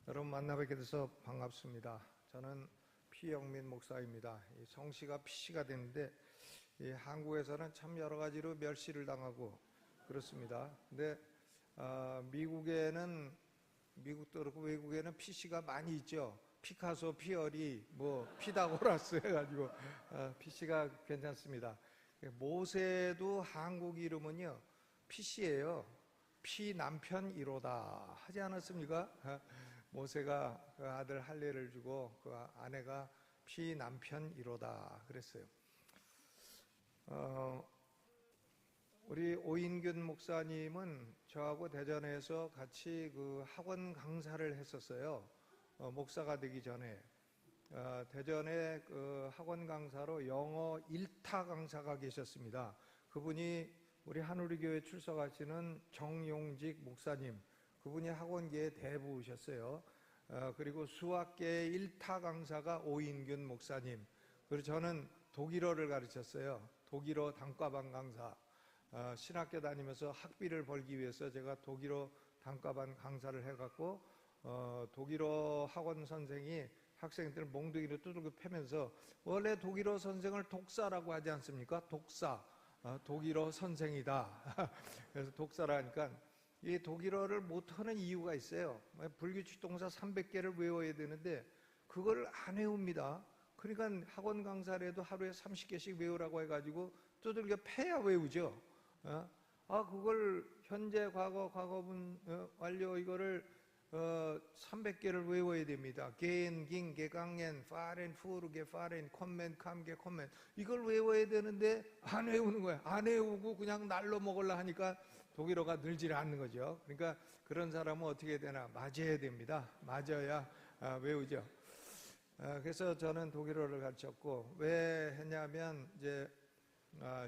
여러분 만나뵙게 돼서 반갑습니다. 저는 피영민 목사입니다. 성씨가 피씨가 되는데 한국에서는 참 여러 가지로 멸시를 당하고 그렇습니다. 근데 미국도 그렇고 외국에는 피씨가 많이 있죠. 피카소, 피어리, 피다고라스 해가지고 피씨가 괜찮습니다. 모세도 한국 이름은요 피씨예요. 피 남편 1호다 하지 않았습니까? 모세가 그 아들 할례를 주고 그 아내가 피 남편 1호다 그랬어요. 우리 오인균 목사님은 저하고 대전에서 같이 그 학원 강사를 했었어요. 목사가 되기 전에 대전에 그 학원 강사로 영어 1타 강사가 계셨습니다. 그분이 우리 한우리교회 출석하시는 정용직 목사님, 그분이 학원계의 대부셨어요. 그리고 수학계의 1타 강사가 오인균 목사님, 그리고 저는 독일어를 가르쳤어요. 독일어 단과반 강사. 신학교 다니면서 학비를 벌기 위해서 제가 독일어 단과반 강사를 해갖고 독일어 학원 선생이 학생들 몽둥이로 두들겨 패면서, 원래 독일어 선생을 독사라고 하지 않습니까? 독사. 독일어 선생이다. 그래서 독사라니까 이 독일어를 못하는 이유가 있어요. 불규칙 동사 300개를 외워야 되는데 그걸 안 외웁니다. 그러니까 학원 강사를 해도 하루에 30개씩 외우라고 해가지고 두들겨 패야 외우죠. 그걸 현재, 과거, 과거분, 완료 이거를 300개를 외워야 됩니다. 게엔, 긴, 게강엔, 파렌, 푸르게, 파렌, 컴멘, 캄게, 컴멘. 이걸 외워야 되는데 안 외우는 거야. 안 외우고 그냥 날로 먹으려 하니까 독일어가 늘질 않는 거죠. 그러니까 그런 사람은 어떻게 해야 되나? 맞아야 됩니다. 맞아야 외우죠. 그래서 저는 독일어를 가르쳤고, 왜 했냐면 이제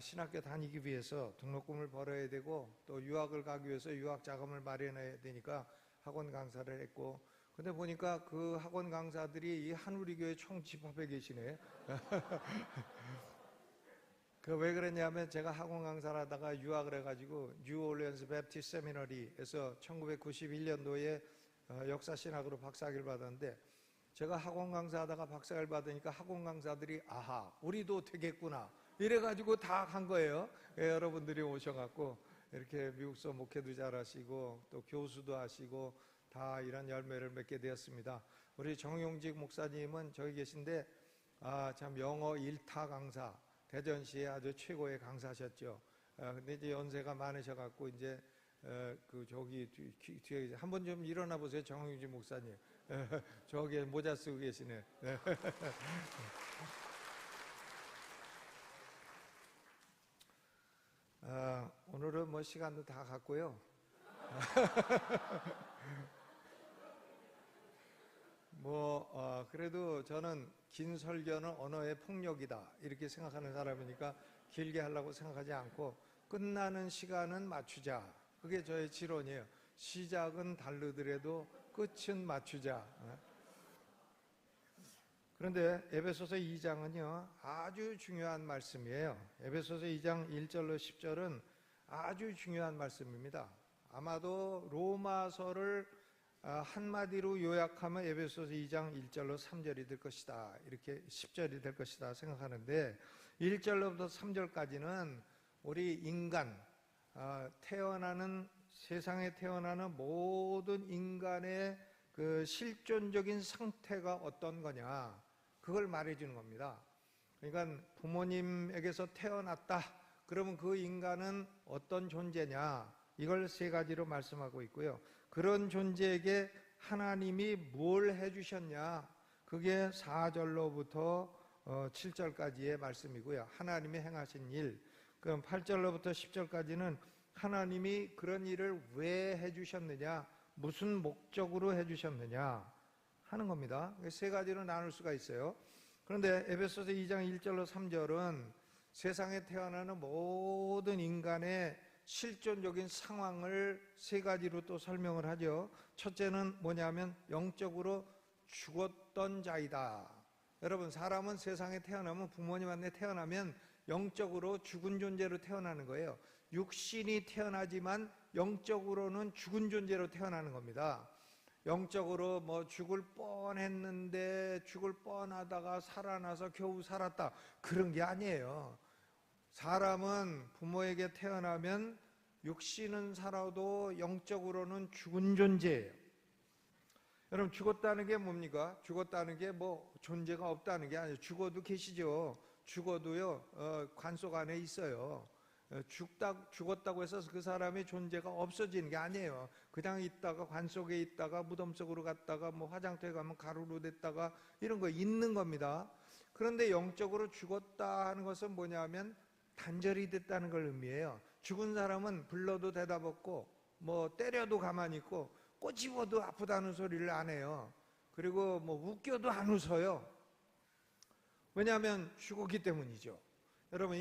신학교 다니기 위해서 등록금을 벌어야 되고 또 유학을 가기 위해서 유학 자금을 마련해야 되니까 학원 강사를 했고, 근데 보니까 그 학원 강사들이 이 한우리교회 총 집합에 계시네. 그 왜 그랬냐면 제가 학원 강사를 하다가 유학을 해가지고 뉴올리언스 베프티스트 세미너리에서 1991년도에 역사신학으로 박사학위를 받았는데, 제가 학원 강사하다가 박사학위를 받으니까 학원 강사들이 아하 우리도 되겠구나 이래가지고 다 한 거예요. 여러분들이 오셔갖고 이렇게 미국서 목회도 잘하시고 또 교수도 하시고 다 이런 열매를 맺게 되었습니다. 우리 정용직 목사님은 저기 계신데 참 영어 1타 강사, 대전시의 아주 최고의 강사셨죠. 근데 이제 연세가 많으셔갖고 이제 저기 뒤에 한번 좀 일어나 보세요. 정용직 목사님. 저기 모자 쓰고 계시네. 오늘은 시간도 다 갔고요. 그래도 저는 긴 설교는 언어의 폭력이다 이렇게 생각하는 사람이니까 길게 하려고 생각하지 않고 끝나는 시간은 맞추자. 그게 저의 지론이에요. 시작은 다르더라도 끝은 맞추자. 그런데 에베소서 2장은요 아주 중요한 말씀이에요. 에베소서 2장 1절로 10절은 아주 중요한 말씀입니다. 아마도 로마서를 한마디로 요약하면 에베소서 2장 1절로 3절이 될 것이다, 이렇게 10절이 될 것이다 생각하는데, 1절로부터 3절까지는 우리 인간, 세상에 태어나는 모든 인간의 그 실존적인 상태가 어떤 거냐, 그걸 말해주는 겁니다. 그러니까 부모님에게서 태어났다 그러면 그 인간은 어떤 존재냐, 이걸 세 가지로 말씀하고 있고요. 그런 존재에게 하나님이 뭘 해주셨냐, 그게 4절로부터 7절까지의 말씀이고요. 하나님이 행하신 일. 그럼 8절로부터 10절까지는 하나님이 그런 일을 왜 해주셨느냐, 무슨 목적으로 해주셨느냐 하는 겁니다. 세 가지로 나눌 수가 있어요. 그런데 에베소서 2장 1절로 3절은 세상에 태어나는 모든 인간의 실존적인 상황을 세 가지로 또 설명을 하죠. 첫째는 뭐냐면 영적으로 죽었던 자이다. 여러분, 사람은 세상에 태어나면, 부모님한테 태어나면 영적으로 죽은 존재로 태어나는 거예요. 육신이 태어나지만 영적으로는 죽은 존재로 태어나는 겁니다. 영적으로 뭐 죽을 뻔했는데 죽을 뻔하다가 살아나서 겨우 살았다, 그런 게 아니에요. 사람은 부모에게 태어나면 육신은 살아도 영적으로는 죽은 존재예요. 여러분, 죽었다는 게 뭡니까? 죽었다는 게 뭐 존재가 없다는 게 아니에요. 죽어도 계시죠. 죽어도요, 관 속 안에 있어요. 죽었다고 해서 그 사람의 존재가 없어지는 게 아니에요. 그냥 있다가 관 속에 있다가 무덤 속으로 갔다가 뭐 화장터에 가면 가루로 됐다가 이런 거 있는 겁니다. 그런데 영적으로 죽었다 하는 것은 뭐냐면 단절이 됐다는 걸 의미해요. 죽은 사람은 불러도 대답 없고 뭐 때려도 가만히 있고 꼬집어도 아프다는 소리를 안 해요. 그리고 뭐 웃겨도 안 웃어요. 왜냐하면 죽었기 때문이죠. 여러분,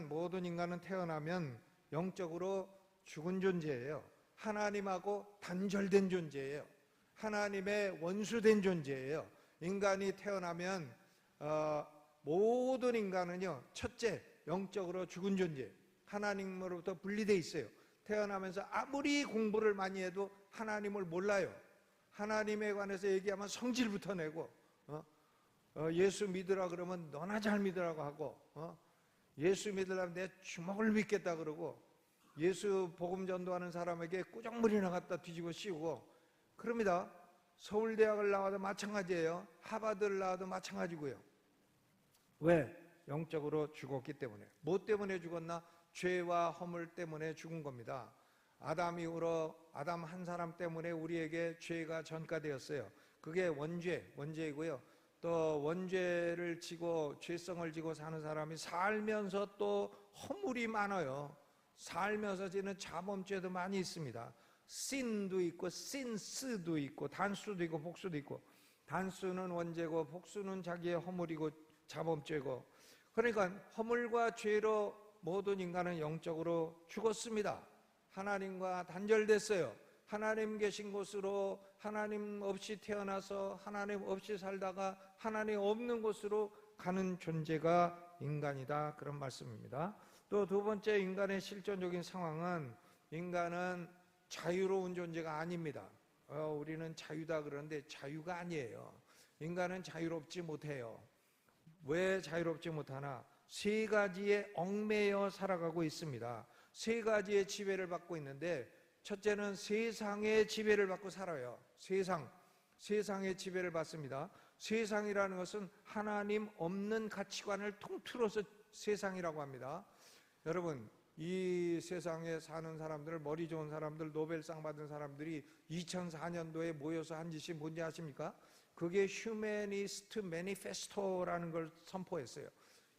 모든 인간은 태어나면 영적으로 죽은 존재예요. 하나님하고 단절된 존재예요. 하나님의 원수된 존재예요. 인간이 태어나면 모든 인간은요, 첫째, 영적으로 죽은 존재, 하나님으로부터 분리되어 있어요. 태어나면서 아무리 공부를 많이 해도 하나님을 몰라요. 하나님에 관해서 얘기하면 성질부터 내고, 예수 믿으라 그러면 너나 잘 믿으라고 하고, 예수 믿으려면 내 주먹을 믿겠다 그러고, 예수 복음 전도하는 사람에게 꾸정물이나 갖다 뒤집어 씌우고 그럽니다. 서울대학을 나와도 마찬가지예요. 하버드를 나와도 마찬가지고요. 왜? 영적으로 죽었기 때문에. 뭐 때문에 죽었나? 죄와 허물 때문에 죽은 겁니다. 아담 이후로 아담 한 사람 때문에 우리에게 죄가 전가되었어요. 그게 원죄이고요. 또 원죄를 지고 죄성을 지고 사는 사람이 살면서 또 허물이 많아요. 살면서 지는 자범죄도 많이 있습니다. sin도 있고 sins도 있고 단수도 있고 복수도 있고, 단수는 원죄고 복수는 자기의 허물이고 자범죄고, 그러니까 허물과 죄로 모든 인간은 영적으로 죽었습니다. 하나님과 단절됐어요. 하나님 계신 곳으로 하나님 없이 태어나서 하나님 없이 살다가 하나님 없는 곳으로 가는 존재가 인간이다, 그런 말씀입니다. 또 두 번째, 인간의 실존적인 상황은 인간은 자유로운 존재가 아닙니다. 우리는 자유다 그러는데 자유가 아니에요. 인간은 자유롭지 못해요. 왜 자유롭지 못하나? 세 가지에 얽매여 살아가고 있습니다. 세 가지의 지배를 받고 있는데, 첫째는 세상의 지배를 받고 살아요. 세상의 지배를 받습니다. 세상이라는 것은 하나님 없는 가치관을 통틀어서 세상이라고 합니다. 여러분, 이 세상에 사는 사람들, 머리 좋은 사람들, 노벨상 받은 사람들이 2004년도에 모여서 한 짓이 뭔지 아십니까? 그게 휴머니스트 매니페스토라는 걸 선포했어요.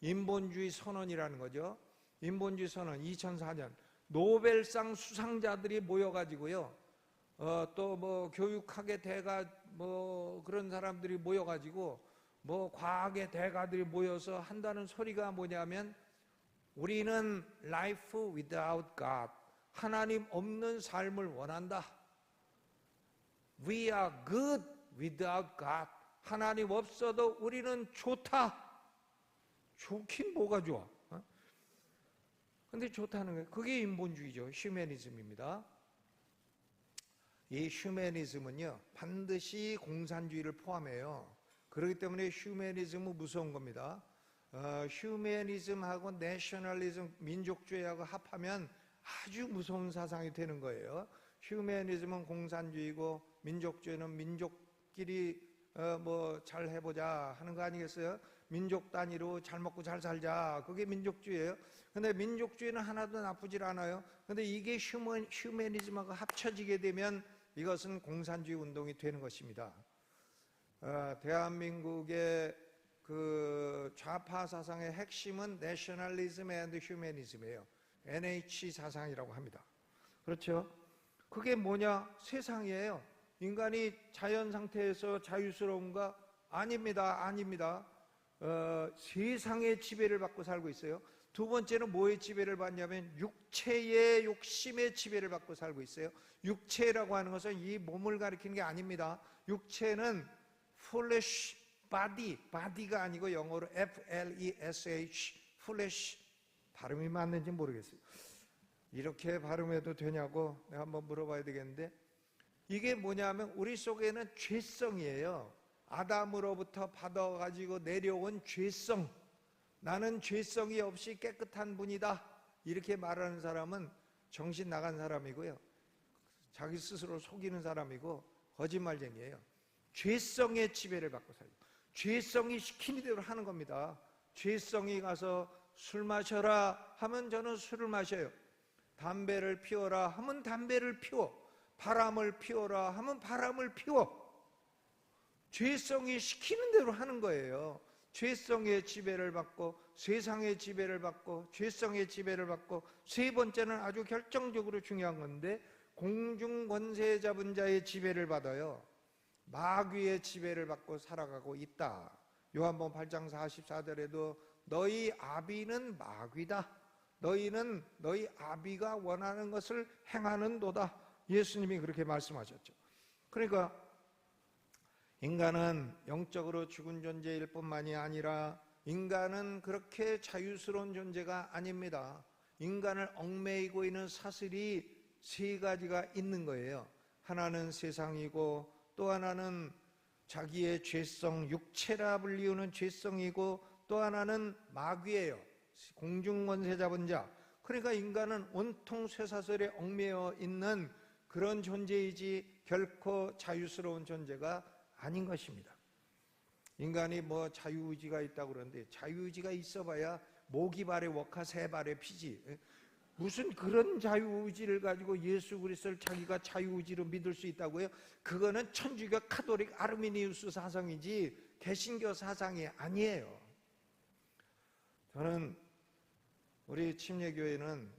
인본주의 선언이라는 거죠. 인본주의 선언 2004년. 노벨상 수상자들이 모여가지고요, 또 뭐 교육학의 대가 뭐 그런 사람들이 모여가지고 뭐 과학의 대가들이 모여서 한다는 소리가 뭐냐면, 우리는 life without God, 하나님 없는 삶을 원한다. We are good without God, 하나님 없어도 우리는 좋다. 좋긴 뭐가 좋아? 근데 좋다는 거예요. 그게 인본주의죠. 휴머니즘입니다. 이 휴머니즘은요, 반드시 공산주의를 포함해요. 그렇기 때문에 휴머니즘은 무서운 겁니다. 휴머니즘하고 내셔널리즘, 민족주의하고 합하면 아주 무서운 사상이 되는 거예요. 휴머니즘은 공산주의고 민족주의는 민족끼리 뭐 잘 해보자 하는 거 아니겠어요? 민족 단위로 잘 먹고 잘 살자, 그게 민족주의예요. 근데 민족주의는 하나도 나쁘질 않아요. 근데 이게 휴머니즘하고 합쳐지게 되면 이것은 공산주의 운동이 되는 것입니다. 대한민국의 그 좌파 사상의 핵심은 내셔널리즘 앤드 휴머니즘이에요. NH 사상이라고 합니다. 그렇죠? 그게 뭐냐? 세상이에요. 인간이 자연 상태에서 자유스러운가? 아닙니다. 세상의 지배를 받고 살고 있어요. 두 번째는 뭐의 지배를 받냐면 육체의 욕심의 지배를 받고 살고 있어요. 육체라고 하는 것은 이 몸을 가리키는 게 아닙니다. 육체는 flesh body, body가 아니고 영어로 flesh, flesh, 발음이 맞는지 모르겠어요. 이렇게 발음해도 되냐고 내가 한번 물어봐야 되겠는데, 이게 뭐냐면 우리 속에는 죄성이에요. 아담으로부터 받아가지고 내려온 죄성. 나는 죄성이 없이 깨끗한 분이다, 이렇게 말하는 사람은 정신 나간 사람이고요, 자기 스스로 속이는 사람이고 거짓말쟁이에요. 죄성의 지배를 받고 살고, 죄성이 시키는 대로 하는 겁니다. 죄성이 가서 술 마셔라 하면 저는 술을 마셔요. 담배를 피워라 하면 담배를 피워. 바람을 피워라 하면 바람을 피워. 죄성이 시키는 대로 하는 거예요. 죄성의 지배를 받고, 세상의 지배를 받고, 죄성의 지배를 받고, 세 번째는 아주 결정적으로 중요한 건데, 공중 권세 잡은 자의 지배를 받아요. 마귀의 지배를 받고 살아가고 있다. 요한복음 8장 44절에도 너희 아비는 마귀다, 너희는 너희 아비가 원하는 것을 행하는도다, 예수님이 그렇게 말씀하셨죠. 그러니까 인간은 영적으로 죽은 존재일 뿐만이 아니라 인간은 그렇게 자유스러운 존재가 아닙니다. 인간을 얽매이고 있는 사슬이 세 가지가 있는 거예요. 하나는 세상이고, 또 하나는 자기의 죄성, 육체라 불리우는 죄성이고, 또 하나는 마귀예요. 공중권세 잡은 자. 그러니까 인간은 온통 쇠사슬에 얽매여 있는 그런 존재이지 결코 자유스러운 존재가 아닌 것입니다. 인간이 뭐 자유의지가 있다고 그러는데, 자유의지가 있어봐야 모기 발에 워카 새 발에 피지. 무슨 그런 자유의지를 가지고 예수 그리스도를 자기가 자유의지로 믿을 수 있다고요? 그거는 천주교 카톨릭 아르미니우스 사상이지 개신교 사상이 아니에요. 저는 우리 침례교회는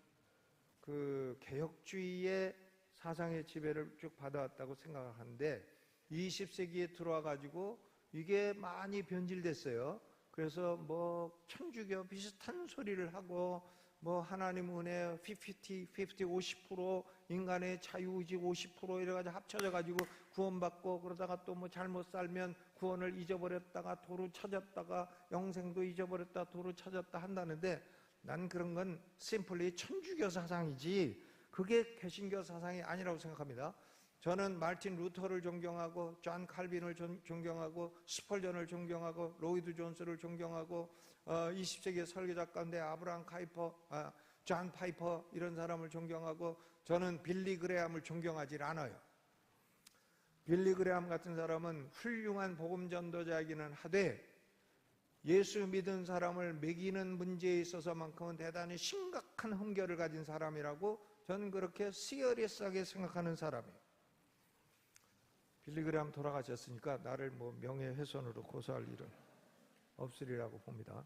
그 개혁주의의 사상의 지배를 쭉 받아왔다고 생각하는데, 20세기에 들어와 가지고 이게 많이 변질됐어요. 그래서 뭐 천주교 비슷한 소리를 하고, 뭐 하나님 은혜 50, 50% 인간의 자유의지 50% 이래가지고 합쳐져가지고 구원받고, 그러다가 또 뭐 잘못 살면 구원을 잊어버렸다가 도로 찾았다가 영생도 잊어버렸다 도로 찾았다 한다는데, 난 그런 건 심플리 천주교 사상이지 그게 개신교 사상이 아니라고 생각합니다. 저는 마틴 루터를 존경하고, 존 칼빈을 존경하고, 스펄전을 존경하고, 로이드 존스를 존경하고, 20세기의 설교자 가운데 아브라함 카이퍼, 존 파이퍼 이런 사람을 존경하고, 저는 빌리 그레함을 존경하지 않아요. 빌리 그레함 같은 사람은 훌륭한 복음 전도자이기는 하되, 예수 믿은 사람을 먹이는 문제에 있어서만큼은 대단히 심각한 흠결을 가진 사람이라고 저는 그렇게 시어리스하게 생각하는 사람이에요. 빌리 그레함 돌아가셨으니까 나를 뭐 명예훼손으로 고소할 일은 없으리라고 봅니다.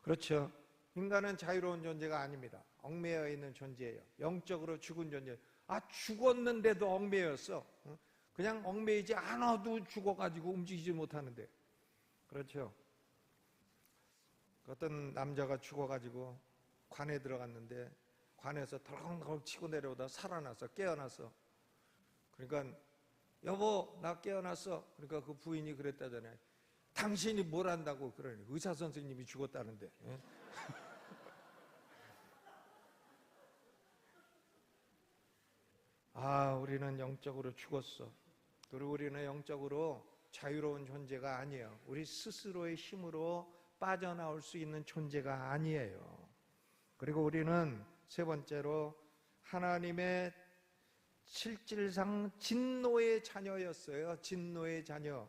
그렇죠. 인간은 자유로운 존재가 아닙니다. 얽매여 있는 존재예요. 영적으로 죽은 존재. 죽었는데도 얽매였어. 그냥 얽매이지 않아도 죽어가지고 움직이지 못하는데. 그렇죠. 어떤 남자가 죽어가지고 관에 들어갔는데, 관에서 덜컹덜컹 치고 내려오다 살아났어. 깨어났어. 그러니까 여보 나 깨어났어. 그러니까 그 부인이 그랬다잖아요. 당신이 뭘 안다고. 그러니 의사 선생님이 죽었다는데. 우리는 영적으로 죽었어. 그리고 우리는 영적으로 자유로운 존재가 아니에요. 우리 스스로의 힘으로 빠져나올 수 있는 존재가 아니에요. 그리고 우리는 세 번째로 하나님의 실질상 진노의 자녀였어요. 진노의 자녀,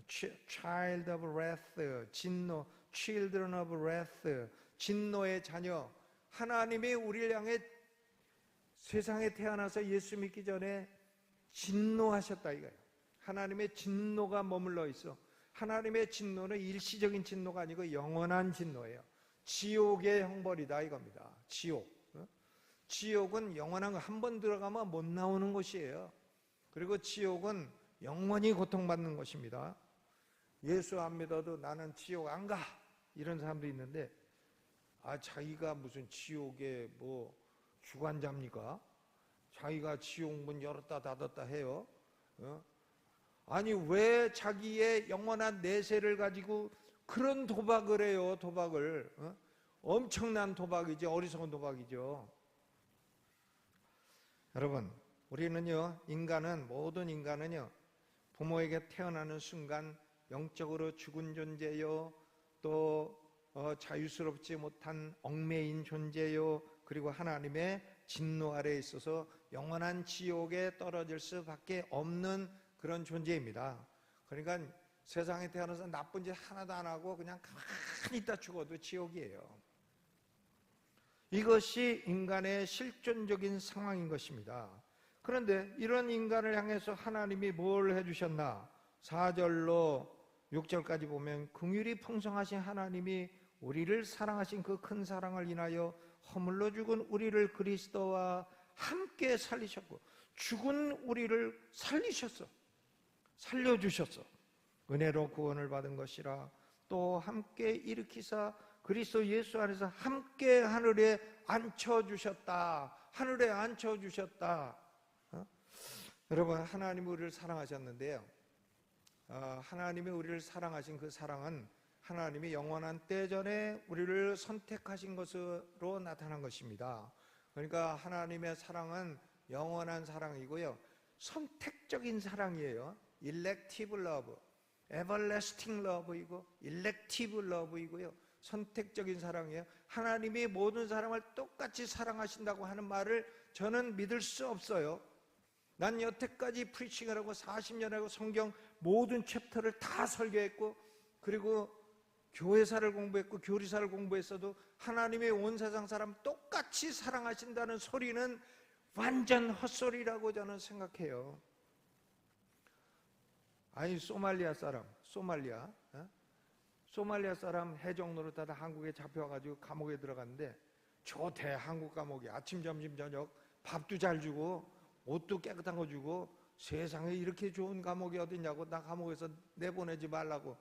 Child of Wrath, 진노, Children of Wrath, 진노의 자녀. 하나님이 우리를 향해 세상에 태어나서 예수 믿기 전에 진노하셨다 이거예요. 하나님의 진노가 머물러 있어. 하나님의 진노는 일시적인 진노가 아니고 영원한 진노예요. 지옥의 형벌이다 이겁니다. 지옥. 지옥은 영원한 거, 한 번 들어가면 못 나오는 곳이에요. 그리고 지옥은 영원히 고통받는 것입니다. 예수 안 믿어도 나는 지옥 안 가, 이런 사람도 있는데, 자기가 무슨 지옥의 뭐 주관자입니까? 자기가 지옥 문 열었다 닫았다 해요. 아니 왜 자기의 영원한 내세를 가지고 그런 도박을 해요. 도박을. 엄청난 도박이죠. 어리석은 도박이죠. 여러분, 모든 인간은요, 부모에게 태어나는 순간 영적으로 죽은 존재요, 또 자유스럽지 못한 얽매인 존재요, 그리고 하나님의 진노 아래에 있어서 영원한 지옥에 떨어질 수밖에 없는 그런 존재입니다. 그러니까 세상에 태어나서 나쁜 짓 하나도 안 하고 그냥 가만히 있다 죽어도 지옥이에요. 이것이 인간의 실존적인 상황인 것입니다. 그런데 이런 인간을 향해서 하나님이 뭘 해주셨나? 4절로 6절까지 보면 긍휼이 풍성하신 하나님이 우리를 사랑하신 그 큰 사랑을 인하여 허물로 죽은 우리를 그리스도와 함께 살리셨고, 죽은 우리를 살려주셨어. 은혜로 구원을 받은 것이라. 또 함께 일으키사 그리스도 예수 안에서 함께 하늘에 앉혀주셨다. 여러분, 하나님이 우리를 사랑하셨는데요, 하나님이 우리를 사랑하신 그 사랑은 하나님이 영원한 때 전에 우리를 선택하신 것으로 나타난 것입니다. 그러니까 하나님의 사랑은 영원한 사랑이고요, 선택적인 사랑이에요. Elective love, Everlasting love이고 Elective love이고요, 선택적인 사랑이에요. 하나님이 모든 사람을 똑같이 사랑하신다고 하는 말을 저는 믿을 수 없어요. 난 여태까지 프리칭을 하고 40년 하고 성경 모든 챕터를 다 설교했고, 그리고 교회사를 공부했고 교리사를 공부했어도 하나님이 온 세상 사람 똑같이 사랑하신다는 소리는 완전 헛소리라고 저는 생각해요. 아니, 소말리아 사람 해적 노릇하다 한국에 잡혀가지고 감옥에 들어갔는데, 저 대한국 감옥이 아침 점심 저녁 밥도 잘 주고 옷도 깨끗한 거 주고, 세상에 이렇게 좋은 감옥이 어딨냐고, 나 감옥에서 내보내지 말라고.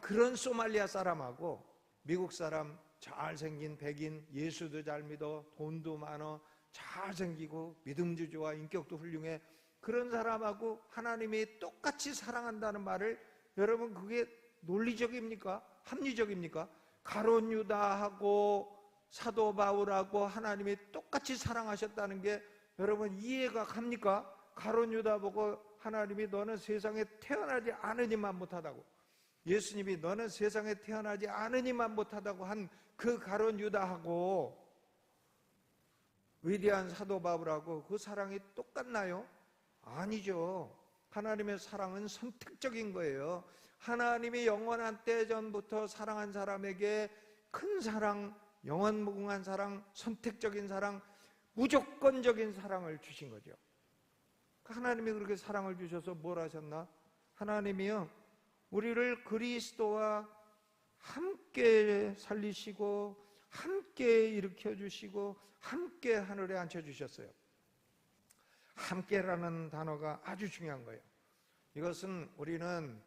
그런 소말리아 사람하고 미국 사람, 잘생긴 백인, 예수도 잘 믿어, 돈도 많어, 잘생기고 믿음도 좋아, 인격도 훌륭해, 그런 사람하고 하나님이 똑같이 사랑한다는 말을, 여러분, 그게 논리적입니까? 합리적입니까? 가룟 유다하고 사도 바울하고 하나님이 똑같이 사랑하셨다는 게 여러분 이해가 갑니까? 가룟 유다 보고 하나님이 너는 세상에 태어나지 않으니만 못하다고, 예수님이 너는 세상에 태어나지 않으니만 못하다고 한 그 가룟 유다하고 위대한 사도 바울하고 그 사랑이 똑같나요? 아니죠. 하나님의 사랑은 선택적인 거예요. 하나님이 영원한 때 전부터 사랑한 사람에게 큰 사랑, 영원무궁한 사랑, 선택적인 사랑, 무조건적인 사랑을 주신 거죠. 하나님이 그렇게 사랑을 주셔서 뭘 하셨나? 하나님이요, 우리를 그리스도와 함께 살리시고 함께 일으켜주시고 함께 하늘에 앉혀주셨어요. 함께라는 단어가 아주 중요한 거예요. 이것은 우리는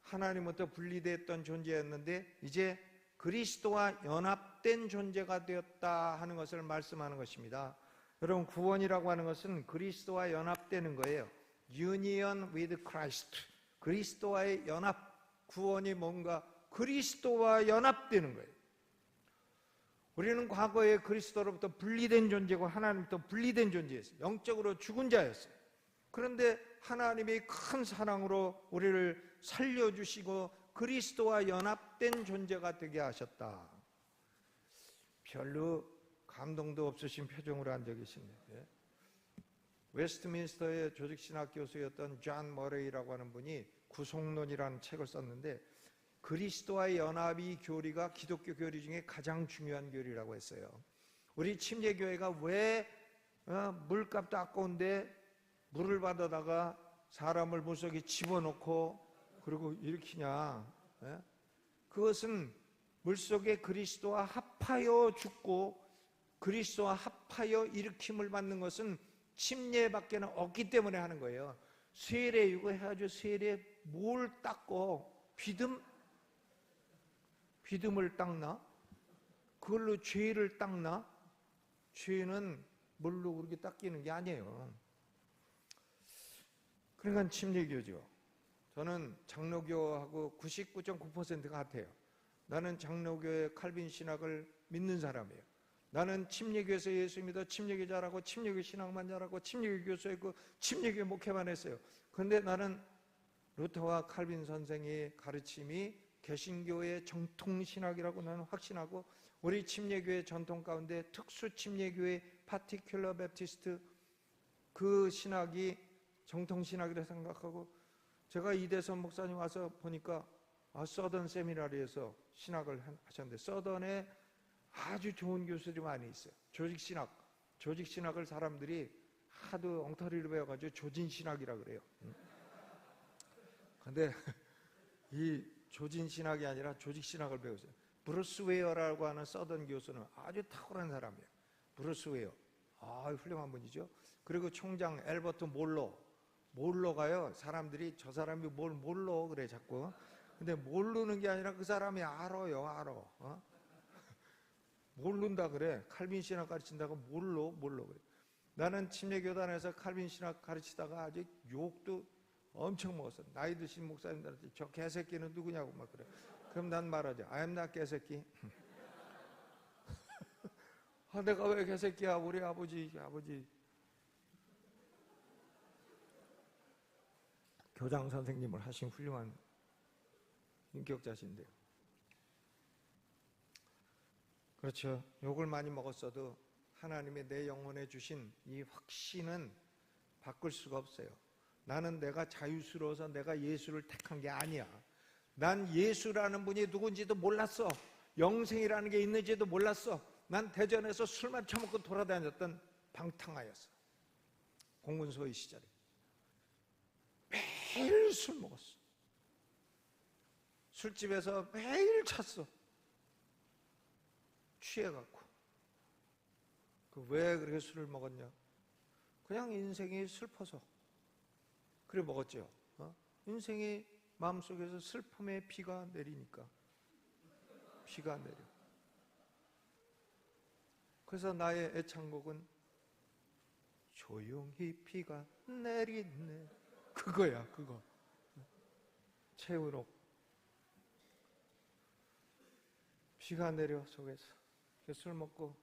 하나님부터 분리됐던 존재였는데 이제 그리스도와 연합된 존재가 되었다 하는 것을 말씀하는 것입니다. 여러분, 구원이라고 하는 것은 그리스도와 연합되는 거예요. Union with Christ. 그리스도와의 연합. 구원이 뭔가 그리스도와 연합되는 거예요. 우리는 과거에 그리스도로부터 분리된 존재고 하나님부터 분리된 존재였어요. 영적으로 죽은 자였어요. 그런데 하나님이 큰 사랑으로 우리를 살려주시고 그리스도와 연합된 존재가 되게 하셨다. 별로 감동도 없으신 표정으로 앉아 계시는데, 웨스트민스터의 조직신학 교수였던 존 머레이라고 하는 분이 구속론이라는 책을 썼는데, 그리스도와의 연합이 교리가 기독교 교리 중에 가장 중요한 교리라고 했어요. 우리 침례교회가 왜 물값도 아까운데 물을 받아다가 사람을 물속에 집어넣고 그리고 일으키냐? 그것은 물속에 그리스도와 합하여 죽고 그리스도와 합하여 일으킴을 받는 것은 침례밖에 없기 때문에 하는 거예요. 세례 이거 해가지고 세례 뭘 닦고 비듬을 닦나? 그걸로 죄를 닦나? 죄는 물로 그렇게 닦이는 게 아니에요. 그러니까 침례교죠. 저는 장로교하고 99.9% 같아요. 나는 장로교의 칼빈 신학을 믿는 사람이에요. 나는 침례교에서 예수 믿어 침례교 잘하고 침례교 신앙만 잘하고 침례교 교수했고 침례교 목회만 했어요. 그런데 나는 루터와 칼빈 선생의 가르침이 개신교의 정통신학이라고 나는 확신하고, 우리 침례교의 전통 가운데 특수 침례교의 파티큘러 베프티스트 그 신학이 정통신학이라 생각하고, 제가 이대선 목사님 와서 보니까 서던 세미나리에서 신학을 하셨는데, 서던에 아주 좋은 교수들이 많이 있어요. 조직신학을 사람들이 하도 엉터리로 배워가지고 조진신학이라 그래요. 근데 이 조진신학이 아니라 조직신학을 배웠어요. 브루스 웨어라고 하는 서던 교수는 아주 탁월한 사람이에요. 브루스 웨어, 훌륭한 분이죠. 그리고 총장 엘버트 몰로가요, 사람들이 저 사람이 뭘 몰라 그래 자꾸. 근데 모르는 게 아니라 그 사람이 알아. 모른다 그래. 칼빈 신학 가르친다고 몰라 그래. 나는 침례교단에서 칼빈 신학 가르치다가 아직 욕도 엄청 먹었어. 나이 드신 목사님들한테 저 개새끼는 누구냐고 막 그래. 그럼 난 말하죠. I am not 개새끼. 내가 왜 개새끼야? 우리 아버지 교장 선생님을 하신 훌륭한 인격자신데요. 그렇죠. 욕을 많이 먹었어도 하나님의 내 영혼에 주신 이 확신은 바꿀 수가 없어요. 나는 내가 자유스러워서 내가 예수를 택한 게 아니야. 난 예수라는 분이 누군지도 몰랐어. 영생이라는 게 있는지도 몰랐어. 난 대전에서 술만 처먹고 돌아다녔던 방탕하였어. 공군소위 시절에 매일 술 먹었어. 술집에서 매일 찼어. 취해갖고. 왜 그렇게 술을 먹었냐? 그냥 인생이 슬퍼서 그래 먹었죠. 인생이 마음속에서 슬픔의 비가 내리니까. 비가 내려. 그래서 나의 애창곡은 조용히 비가 내리네. 그거야, 그거. 최은옥. 비가 내려 속에서. 술 먹고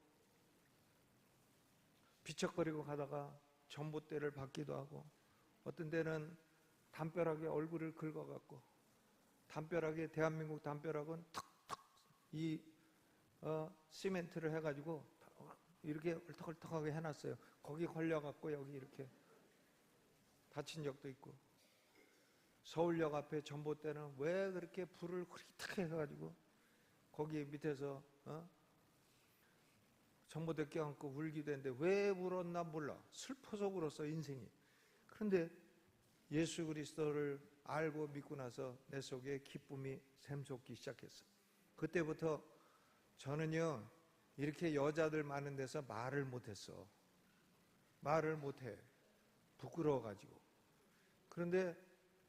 비척거리고 가다가 전봇대를 받기도 하고, 어떤 데는 담벼락에 얼굴을 긁어갖고, 담벼락에, 대한민국 담벼락은 턱턱 이 시멘트를 해가지고 이렇게 얼떡얼떡하게 해놨어요. 거기 걸려갖고 여기 이렇게 다친 적도 있고, 서울역 앞에 전봇대는 왜 그렇게 불을 흐릿하게 해가지고 거기 밑에서 전봇대 껴안고 울기도 했는데 왜 울었나 몰라. 슬퍼서 울었어, 인생이. 그런데 예수 그리스도를 알고 믿고 나서 내 속에 기쁨이 샘솟기 시작했어. 그때부터 저는요, 이렇게 여자들 많은 데서 말을 못했어. 말을 못해. 부끄러워가지고. 그런데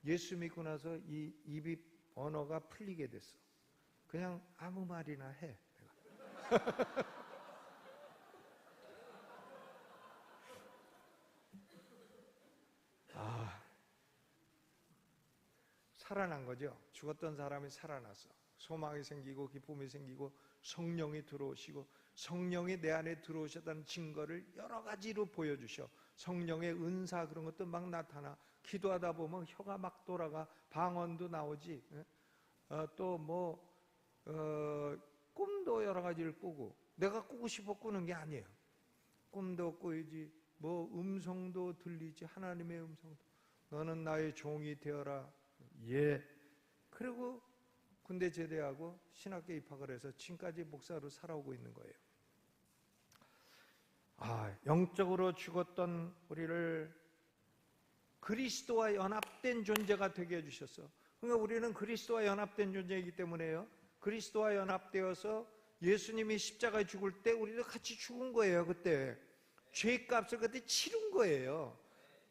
예수 믿고 나서 이 입이 언어가 풀리게 됐어. 그냥 아무 말이나 해. 내가. 살아난 거죠. 죽었던 사람이 살아났어. 소망이 생기고 기쁨이 생기고 성령이 들어오시고, 성령이 내 안에 들어오셨다는 증거를 여러 가지로 보여주셔. 성령의 은사 그런 것도 막 나타나. 기도하다 보면 혀가 막 돌아가. 방언도 나오지. 또 꿈도 여러 가지를 꾸고. 내가 꾸고 싶어 꾸는 게 아니에요. 꿈도 꾸이지, 음성도 들리지. 하나님의 음성도. 너는 나의 종이 되어라. 예. 그리고 군대 제대하고 신학교 입학을 해서 지금까지 목사로 살아오고 있는 거예요. 영적으로 죽었던 우리를 그리스도와 연합된 존재가 되게 해주셨어. 그러니까 우리는 그리스도와 연합된 존재이기 때문에요, 그리스도와 연합되어서 예수님이 십자가에 죽을 때 우리도 같이 죽은 거예요. 그때 죄값을 그때 치른 거예요.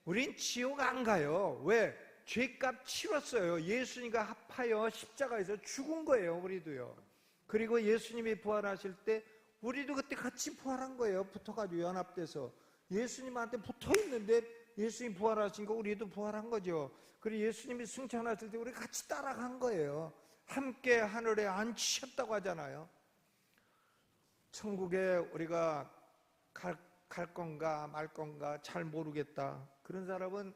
우린 지옥 안 가요. 왜? 죄값 치렀어요. 예수님과 합하여 십자가에서 죽은 거예요. 우리도요. 그리고 예수님이 부활하실 때 우리도 그때 같이 부활한 거예요. 붙어가지고 연합돼서 예수님한테 붙어있는데 예수님 부활하신 거 우리도 부활한 거죠. 그리고 예수님이 승천하실 때 우리 같이 따라간 거예요. 함께 하늘에 앉히셨다고 하잖아요. 천국에 우리가 갈 건가 말 건가 잘 모르겠다. 그런 사람은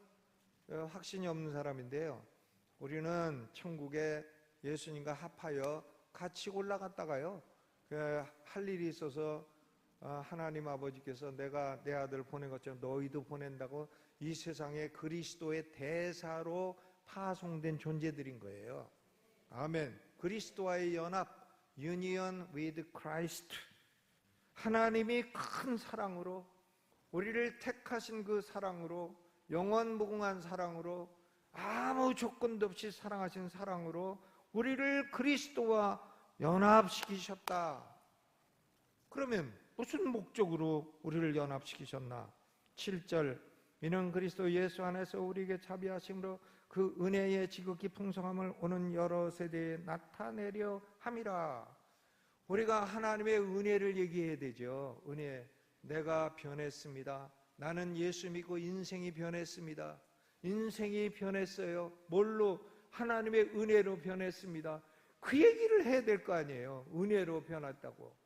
확신이 없는 사람인데요. 우리는 천국에 예수님과 합하여 같이 올라갔다가요. 할 일이 있어서 하나님 아버지께서 내가 내 아들 보낸 것처럼 너희도 보낸다고 이 세상에 그리스도의 대사로 파송된 존재들인 거예요. 아멘. 그리스도와의 연합, union with Christ. 하나님이 큰 사랑으로 우리를 택하신 그 사랑으로, 영원무궁한 사랑으로, 아무 조건도 없이 사랑하신 사랑으로 우리를 그리스도와 연합시키셨다. 그러면 무슨 목적으로 우리를 연합시키셨나? 7절, 이는 그리스도 예수 안에서 우리에게 자비하심으로 그 은혜의 지극히 풍성함을 오는 여러 세대에 나타내려 함이라. 우리가 하나님의 은혜를 얘기해야 되죠. 은혜. 내가 변했습니다. 나는 예수 믿고 인생이 변했습니다. 인생이 변했어요. 뭘로? 하나님의 은혜로 변했습니다. 그 얘기를 해야 될 거 아니에요. 은혜로 변했다고.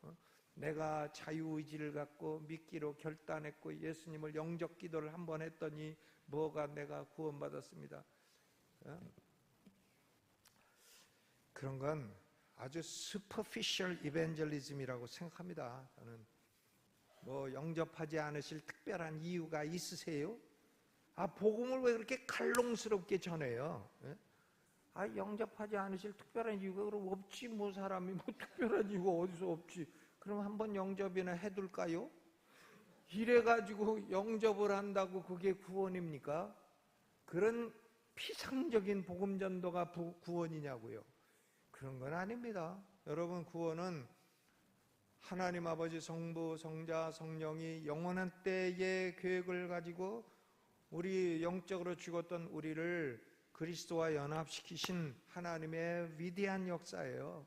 내가 자유의지를 갖고 믿기로 결단했고 예수님을 영접 기도를 한번 했더니 뭐가 내가 구원받았습니다. 그런 건 아주 superficial evangelism이라고 생각합니다. 저는 뭐 영접하지 않으실 특별한 이유가 있으세요? 복음을 왜 그렇게 갈롱스럽게 전해요? 영접하지 않으실 특별한 이유가 그럼 없지. 뭐 사람이 뭐 특별한 이유가 어디서 없지? 그럼 한번 영접이나 해둘까요? 이래가지고 영접을 한다고 그게 구원입니까? 그런 피상적인 복음 전도가 구원이냐고요? 그런 건 아닙니다. 여러분, 구원은 하나님 아버지, 성부, 성자, 성령이 영원한 때의 계획을 가지고 우리 영적으로 죽었던 우리를 그리스도와 연합시키신 하나님의 위대한 역사예요.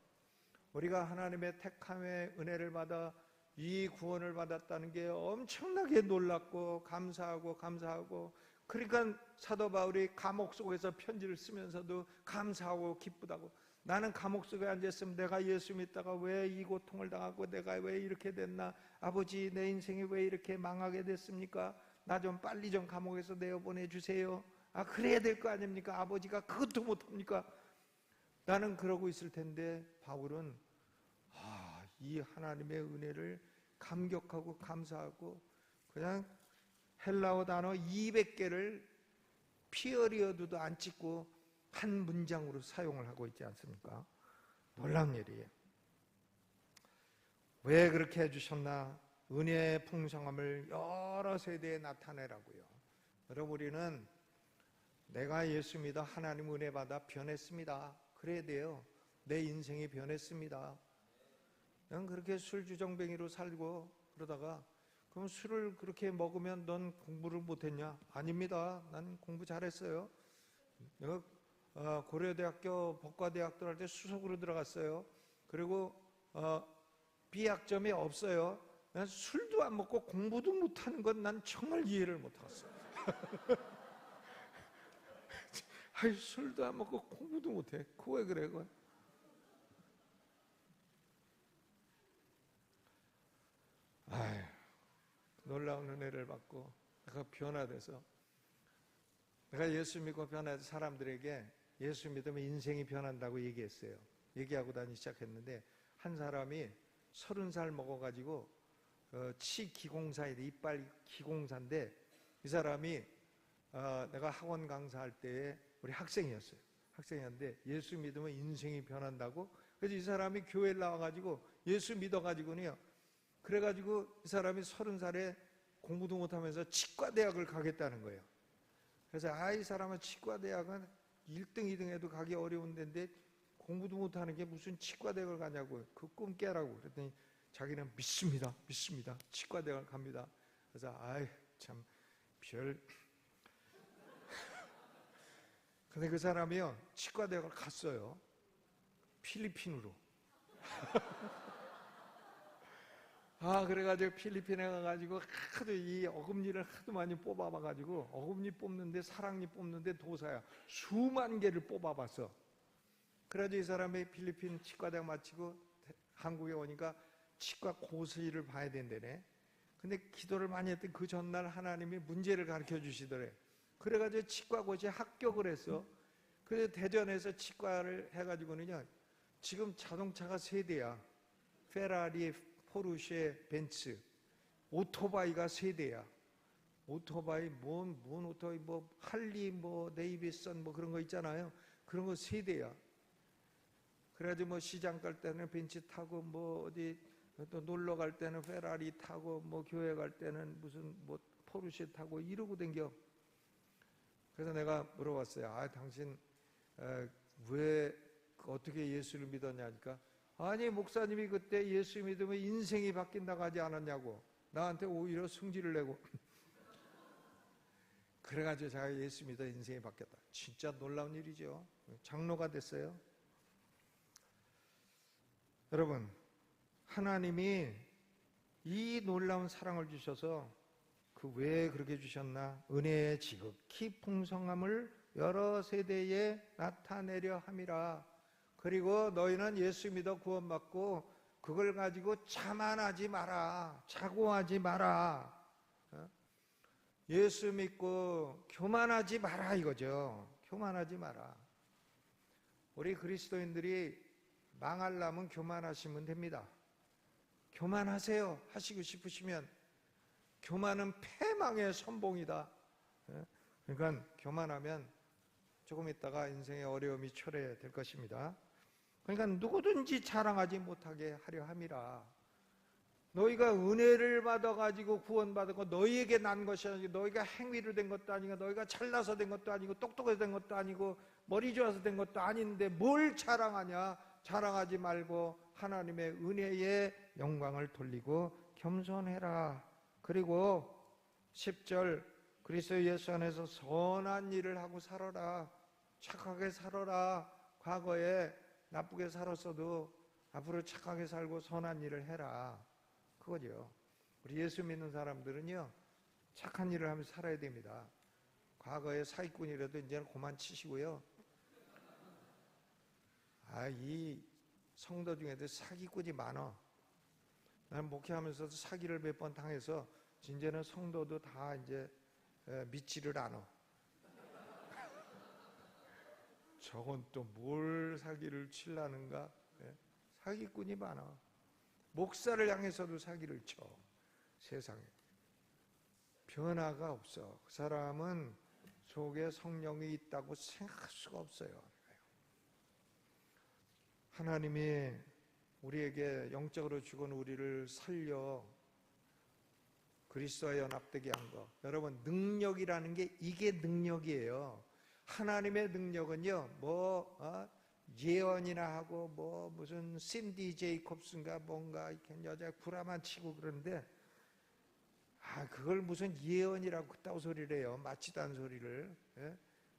우리가 하나님의 택함의 은혜를 받아 이 구원을 받았다는 게 엄청나게 놀랍고 감사하고 그러니까 사도 바울이 감옥 속에서 편지를 쓰면서도 감사하고 기쁘다고. 나는 감옥 속에 앉았으면 내가 예수 믿다가 왜 이 고통을 당하고 내가 왜 이렇게 됐나? 아버지, 내 인생이 왜 이렇게 망하게 됐습니까? 나 좀 빨리 좀 감옥에서 내어보내 주세요. 그래야 될 거 아닙니까? 아버지가 그것도 못합니까? 나는 그러고 있을 텐데 바울은 이 하나님의 은혜를 감격하고 감사하고 그냥 헬라어 단어 200개를 피어리어드도 안 찍고 한 문장으로 사용을 하고 있지 않습니까? 놀라운 일이에요. 왜 그렇게 해주셨나? 은혜의 풍성함을 여러 세대에 나타내라고요. 여러분, 우리는 내가 예수 믿어 하나님 은혜 받아 변했습니다. 그래야 돼요. 내 인생이 변했습니다. 그냥 그렇게 술주정뱅이로 살고 그러다가 그럼 술을 그렇게 먹으면 넌 공부를 못했냐? 아닙니다. 난 공부 잘했어요. 내가 고려대학교 법과대학 들어갈 때 수석으로 들어갔어요. 그리고 B학점이 없어요. 난 술도 안 먹고 공부도 못하는 건 난 정말 이해를 못하겠어요. 술도 안 먹고 공부도 못해. 그거 왜 그래? 그건? 놀라운 은혜를 받고 내가 변화돼서 내가 예수 믿고 변화해서 사람들에게 예수 믿으면 인생이 변한다고 얘기했어요. 얘기하고 다니기 시작했는데 한 사람이 30살 먹어가지고 치 기공사에 이빨 기공사인데 이 사람이 내가 학원 강사할 때에 우리 학생이었어요. 학생이었는데 예수 믿으면 인생이 변한다고. 그래서 이 사람이 교회에 나와가지고 예수 믿어가지고는요. 그래가지고 이 사람이 30살에 공부도 못하면서 치과대학을 가겠다는 거예요. 그래서 이 사람은 치과대학은 1등, 2등 해도 가기 어려운 데인데 공부도 못하는 게 무슨 치과대학을 가냐고. 그 꿈 깨라고. 그랬더니 자기는 믿습니다. 치과대학을 갑니다. 그래서 참 별. 근데 그 사람이요 치과대학을 갔어요. 필리핀으로. 그래가지고 필리핀에 가가지고 하도 이 어금니를 하도 많이 뽑아봐가지고 어금니 뽑는데 사랑니 뽑는데 도사야. 수만 개를 뽑아봤어. 그래가지고 이 사람이 필리핀 치과대학 마치고 한국에 오니까 치과 고수를 봐야 된다네. 근데 기도를 많이 했더니 그 전날 하나님이 문제를 가르쳐 주시더래. 그래가지고 치과 고시에 합격을 했어. 그래서 대전에서 치과를 해가지고는요, 지금 자동차가 3대야. 페라리, 포르쉐, 벤츠. 오토바이가 3대야. 오토바이, 뭔 오토바이, 뭐, 할리, 뭐, 데이비슨, 뭐 그런 거 있잖아요. 그런 거 3대야. 그래가지고 뭐 시장 갈 때는 벤츠 타고, 뭐 어디 또 놀러 갈 때는 페라리 타고, 뭐 교회 갈 때는 무슨 뭐 포르쉐 타고 이러고 댕겨. 그래서 내가 물어봤어요. 아, 당신 왜 어떻게 예수를 믿었냐니까, 아니 목사님이 그때 예수 믿으면 인생이 바뀐다고 하지 않았냐고 나한테 오히려 승질을 내고 그래가지고 제가 예수 믿어 인생이 바뀌었다. 진짜 놀라운 일이죠. 장로가 됐어요. 여러분, 하나님이 이 놀라운 사랑을 주셔서 그 왜 그렇게 주셨나? 은혜의 지극히 풍성함을 여러 세대에 나타내려 함이라. 그리고 너희는 예수 믿어 구원받고 그걸 가지고 자만하지 마라. 자고하지 마라. 예수 믿고 교만하지 마라 이거죠. 교만하지 마라. 우리 그리스도인들이 망하려면 교만하시면 됩니다. 교만하세요. 하시고 싶으시면. 교만은 패망의 선봉이다. 그러니까 교만하면 조금 있다가 인생의 어려움이 초래될 것입니다. 그러니까 누구든지 자랑하지 못하게 하려 함이라. 너희가 은혜를 받아가지고 구원받은 거 너희에게 난 것이 아니고, 너희가 행위로 된 것도 아니고, 너희가 잘나서 된 것도 아니고, 똑똑해서 된 것도 아니고, 머리 좋아서 된 것도 아닌데 뭘 자랑하냐? 자랑하지 말고 하나님의 은혜의 영광을 돌리고 겸손해라. 그리고 10절, 그리스도 예수 안에서 선한 일을 하고 살아라. 착하게 살아라. 과거에 나쁘게 살았어도 앞으로 착하게 살고 선한 일을 해라. 그거죠. 우리 예수 믿는 사람들은요, 착한 일을 하면서 살아야 됩니다. 과거에 사기꾼이라도 이제는 그만 치시고요. 이 성도 중에도 사기꾼이 많아. 난 목회하면서도 사기를 몇 번 당해서 이제는 성도도 다 이제 믿지를 않아. 저건 또 뭘 사기를 치려는가? 사기꾼이 많아. 목사를 향해서도 사기를 쳐. 세상에 변화가 없어. 그 사람은 속에 성령이 있다고 생각할 수가 없어요. 하나님이 우리에게 영적으로 죽은 우리를 살려 그리스도와 연합되게 한 거. 여러분, 능력이라는 게 이게 능력이에요. 하나님의 능력은요, 예언이나 하고 무슨 신디 제이콥스인가 뭔가 이렇게 여자 구라만 치고 그러는데, 그걸 무슨 예언이라고 그따구 소리를 해요. 맞지도 않은 소리를.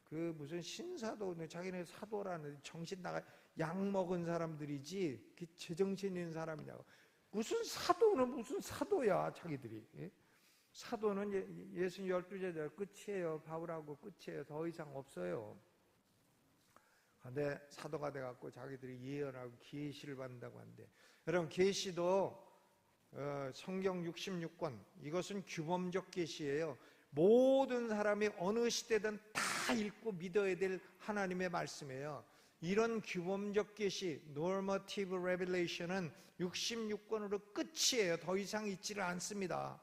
그 무슨 신사도, 자기네 사도라는 정신 나가 약 먹은 사람들이지 그 제정신 있는 사람이냐고. 무슨 사도는 무슨 사도야 자기들이. 사도는 예수님 12제자 끝이에요. 바울하고 끝이에요. 더 이상 없어요. 근데 사도가 돼갖고 자기들이 예언하고 계시를 받는다고 하는데, 여러분 계시도 성경 66권 이것은 규범적 계시예요. 모든 사람이 어느 시대든 다 읽고 믿어야 될 하나님의 말씀이에요. 이런 규범적 계시, normative revelation은 66권으로 끝이에요. 더 이상 있지를 않습니다.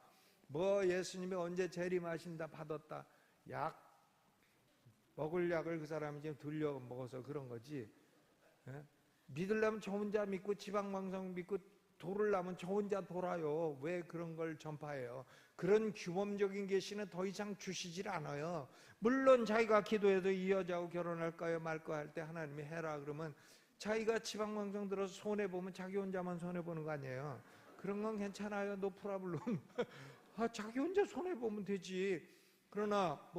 예수님이 언제 재림하신다 받았다, 먹을 약을 그 사람이 지금 들려 먹어서 그런 거지. 믿으려면 저 혼자 믿고 지방방송 믿고 돌으려면 저 혼자 돌아요. 왜 그런 걸 전파해요? 그런 규범적인 계시는 더 이상 주시질 않아요. 물론 자기가 기도해도 이 여자하고 결혼할까요 말까 할 때 하나님이 해라 그러면 자기가 지방방송 들어서 손해보면 자기 혼자만 손해보는 거 아니에요. 그런 건 괜찮아요. no problem. 자기 혼자 손해보면 되지. 그러나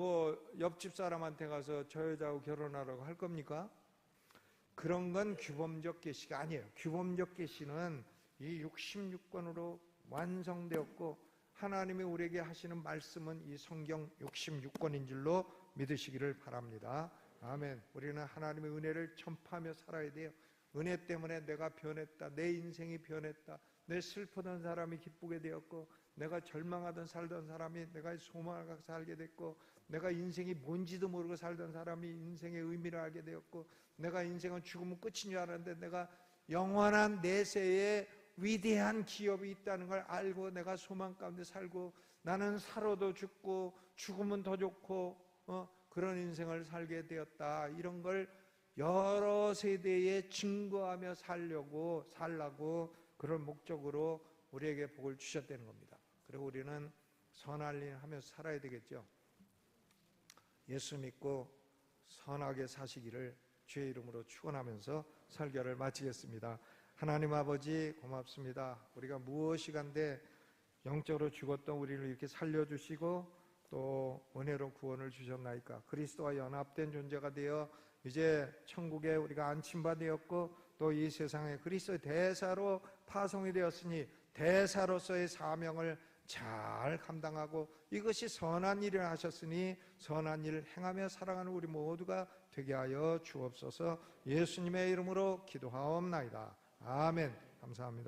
옆집 사람한테 가서 저 여자하고 결혼하라고 할 겁니까? 그런 건 규범적 계시가 아니에요. 규범적 계시는 이 66권으로 완성되었고, 하나님이 우리에게 하시는 말씀은 이 성경 66권인 줄로 믿으시기를 바랍니다. 아멘. 우리는 하나님의 은혜를 전파하며 살아야 돼요. 은혜 때문에 내가 변했다, 내 인생이 변했다, 내 슬프던 사람이 기쁘게 되었고, 내가 절망하던 살던 사람이 내가 소망을 갖고 살게 됐고, 내가 인생이 뭔지도 모르고 살던 사람이 인생의 의미를 알게 되었고, 내가 인생은 죽으면 끝인 줄 알았는데 내가 영원한 내세에 위대한 기업이 있다는 걸 알고 내가 소망 가운데 살고, 나는 살아도 죽고 죽으면 더 좋고 그런 인생을 살게 되었다. 이런 걸 여러 세대에 증거하며 살라고 그런 목적으로 우리에게 복을 주셨다는 겁니다. 그리고 우리는 선할 일 하면서 살아야 되겠죠. 예수 믿고 선하게 사시기를 주의 이름으로 축원하면서 설교를 마치겠습니다. 하나님 아버지 고맙습니다. 우리가 무엇이 간데 영적으로 죽었던 우리를 이렇게 살려주시고 또 은혜로 구원을 주셨나이까. 그리스도와 연합된 존재가 되어 이제 천국에 우리가 안침바 되었고, 또 이 세상에 그리스도의 대사로 파송이 되었으니 대사로서의 사명을 잘 감당하고, 이것이 선한 일을 하셨으니 선한 일을 행하며 살아가는 우리 모두가 되게 하여 주옵소서. 예수님의 이름으로 기도하옵나이다. 아멘. 감사합니다.